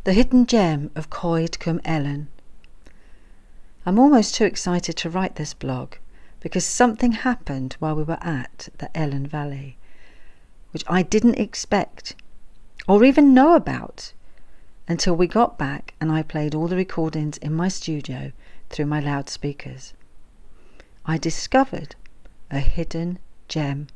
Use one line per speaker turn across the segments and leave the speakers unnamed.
The hidden gem of Coed Cadw. I'm almost too excited to write this blog because something happened while we were at the Elan Valley, which I didn't expect or even know about until we got back and I played all the recordings in my studio through my loudspeakers. I discovered a hidden gem.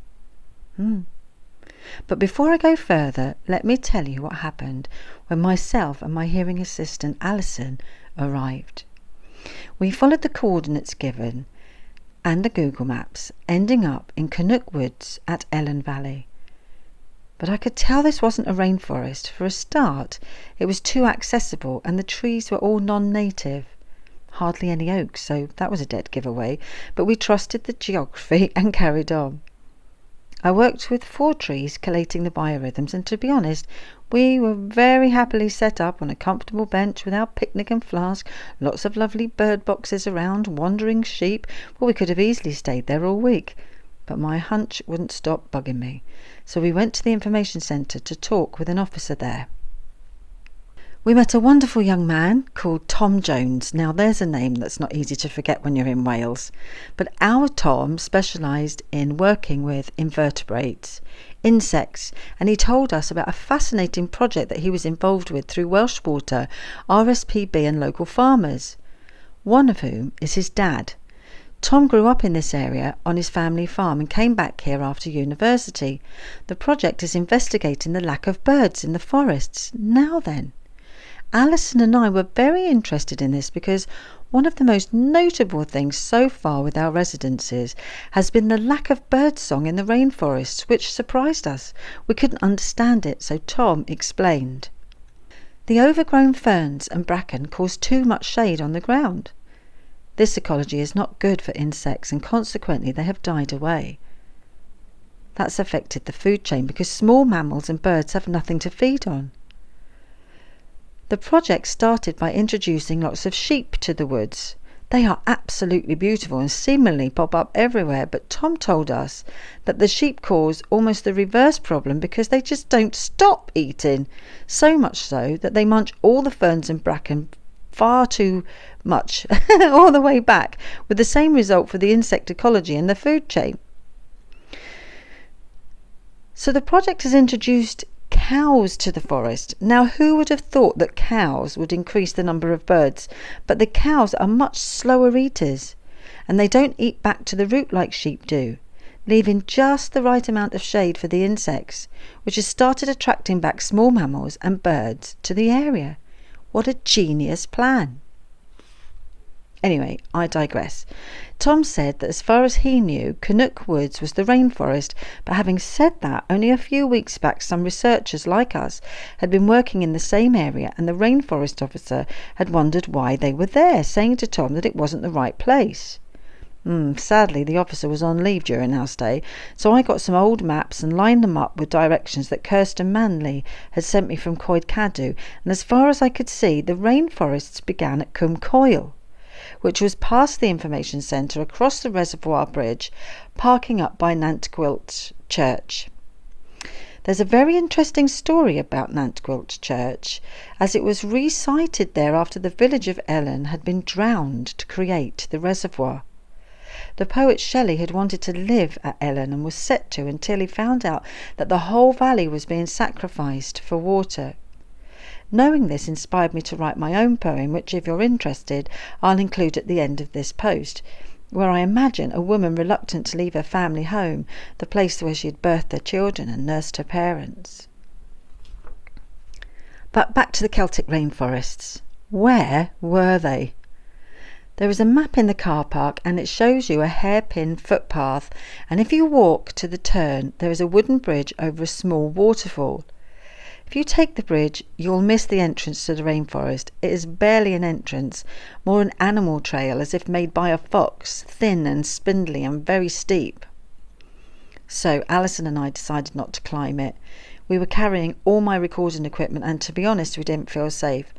But before I go further, let me tell you what happened when myself and my hearing assistant Alison arrived. We followed the coordinates given and the Google Maps, ending up in Canuck Woods at Elan Valley. But I could tell this wasn't a rainforest. For a start, it was too accessible and the trees were all non-native. Hardly any oaks, so that was a dead giveaway, but we trusted the geography and carried on. I worked with 4 trees collating the biorhythms, and to be honest, we were very happily set up on a comfortable bench with our picnic and flask, lots of lovely bird boxes around, wandering sheep. Well, we could have easily stayed there all week, but my hunch wouldn't stop bugging me, so we went to the information centre to talk with an officer there. We met a wonderful young man called Tom Jones. Now there's a name that's not easy to forget when you're in Wales. But our Tom specialised in working with invertebrates, insects, and he told us about a fascinating project that he was involved with through Welsh Water, RSPB and local farmers, one of whom is his dad. Tom grew up in this area on his family farm and came back here after university. The project is investigating the lack of birds in the forests. Now then, Alison and I were very interested in this because one of the most notable things so far with our residencies has been the lack of birdsong in the rainforests, which surprised us. We couldn't understand it, so Tom explained. The overgrown ferns and bracken cause too much shade on the ground. This ecology is not good for insects and consequently they have died away. That's affected the food chain because small mammals and birds have nothing to feed on. The project started by introducing lots of sheep to the woods. They are absolutely beautiful and seemingly pop up everywhere, but Tom told us that the sheep cause almost the reverse problem because they just don't stop eating, so much so that they munch all the ferns and bracken far too much all the way back, with the same result for the insect ecology and the food chain. So the project has introduced cows to the forest. Now, who would have thought that cows would increase the number of birds? But the cows are much slower eaters, and they don't eat back to the root like sheep do, leaving just the right amount of shade for the insects, which has started attracting back small mammals and birds to the area. What a genius plan! Anyway, I digress. Tom said that as far as he knew, Canuck Woods was the rainforest, but having said that, only a few weeks back some researchers like us had been working in the same area and the rainforest officer had wondered why they were there, saying to Tom that it wasn't the right place. Sadly, the officer was on leave during our stay, so I got some old maps and lined them up with directions that Kirsten Manley had sent me from Coed Cadw, and as far as I could see, the rainforests began at Cwm Coel, which was past the information centre across the reservoir bridge, parking up by Nantgwilt Church. There's a very interesting story about Nantgwilt Church, as it was re-sited there after the village of Elan had been drowned to create the reservoir. The poet Shelley had wanted to live at Elan and was set to until he found out that the whole valley was being sacrificed for water. Knowing this inspired me to write my own poem, which, if you're interested, I'll include at the end of this post, where I imagine a woman reluctant to leave her family home, the place where she had birthed her children and nursed her parents. But back to the Celtic rainforests. Where were they? There is a map in the car park and it shows you a hairpin footpath, and if you walk to the turn there is a wooden bridge over a small waterfall. If you take the bridge, you'll miss the entrance to the rainforest. It is barely an entrance, more an animal trail, as if made by a fox, thin and spindly and very steep. So Alison and I decided not to climb it. We were carrying all my recording equipment and, to be honest, we didn't feel safe.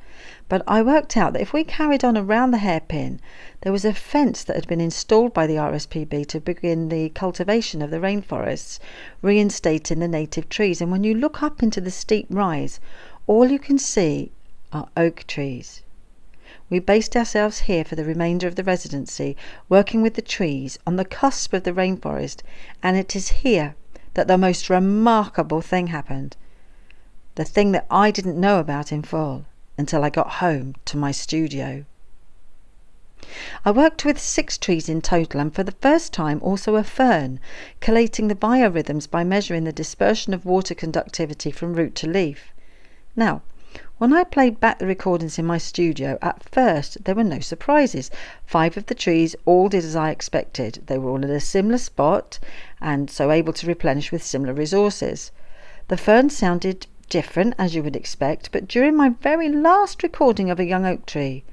But I worked out that if we carried on around the hairpin, there was a fence that had been installed by the RSPB to begin the cultivation of the rainforests, reinstating the native trees. And when you look up into the steep rise, all you can see are oak trees. We based ourselves here for the remainder of the residency, working with the trees on the cusp of the rainforest, and it is here that the most remarkable thing happened. The thing that I didn't know about in full until I got home to my studio. I worked with 6 trees in total, and for the first time also a fern, collating the biorhythms by measuring the dispersion of water conductivity from root to leaf. Now, when I played back the recordings in my studio, at first there were no surprises. 5 of the trees all did as I expected. They were all in a similar spot and so able to replenish with similar resources. The fern sounded different, as you would expect, but during my very last recording of a young oak tree,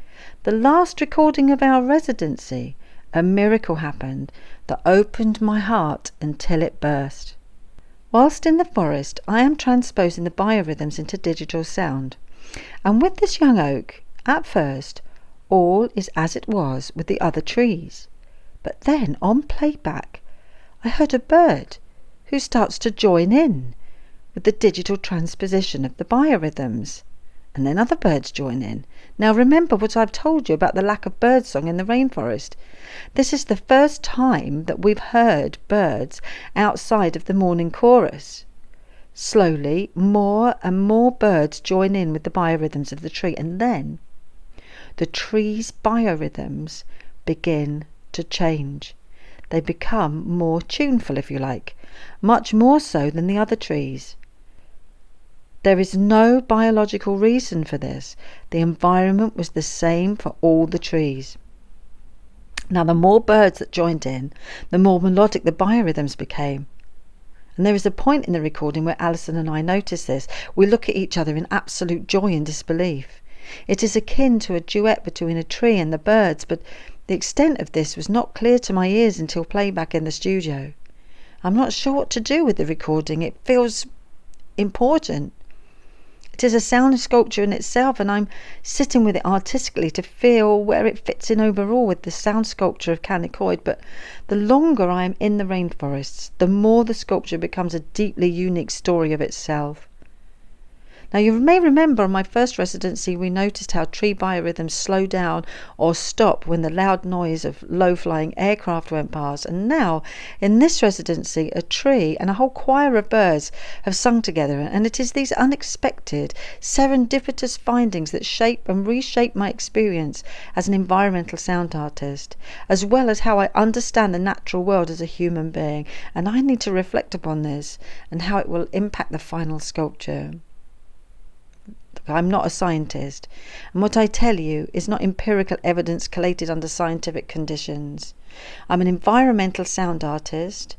the last recording of our residency, a miracle happened that opened my heart until it burst. Whilst in the forest, I am transposing the biorhythms into digital sound. And with this young oak, at first, all is as it was with the other trees. But then, on playback, I heard a bird who starts to join in with the digital transposition of the biorhythms. And then other birds join in. Now remember what I've told you about the lack of birdsong in the rainforest. This is the first time that we've heard birds outside of the morning chorus. Slowly, more and more birds join in with the biorhythms of the tree, and then the tree's biorhythms begin to change. They become more tuneful, if you like, much more so than the other trees. There is no biological reason for this. The environment was the same for all the trees. Now, the more birds that joined in, the more melodic the biorhythms became. And there is a point in the recording where Alison and I notice this. We look at each other in absolute joy and disbelief. It is akin to a duet between a tree and the birds, but the extent of this was not clear to my ears until playback in the studio. I'm not sure what to do with the recording. It feels important. It is a sound sculpture in itself, and I'm sitting with it artistically to feel where it fits in overall with the sound sculpture of Coed. But the longer I am in the rainforests, the more the sculpture becomes a deeply unique story of itself. Now, you may remember on my first residency we noticed how tree biorhythms slow down or stop when the loud noise of low-flying aircraft went past, and now in this residency a tree and a whole choir of birds have sung together, and it is these unexpected, serendipitous findings that shape and reshape my experience as an environmental sound artist, as well as how I understand the natural world as a human being, and I need to reflect upon this and how it will impact the final sculpture. I'm not a scientist, and what I tell you is not empirical evidence collated under scientific conditions. I'm an environmental sound artist,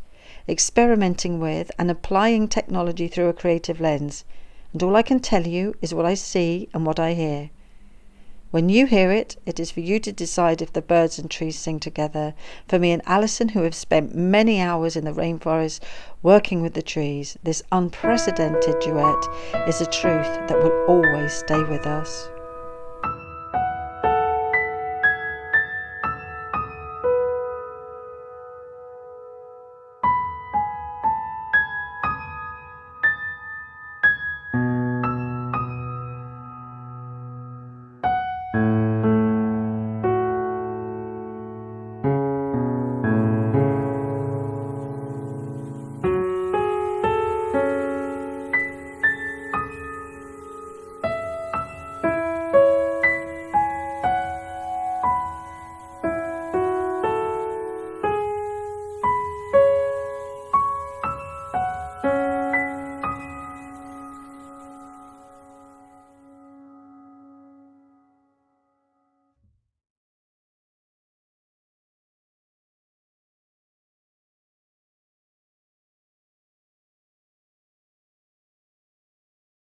experimenting with and applying technology through a creative lens, and all I can tell you is what I see and what I hear. When you hear it, it is for you to decide if the birds and trees sing together. For me and Alison, who have spent many hours in the rainforest working with the trees, this unprecedented duet is a truth that will always stay with us.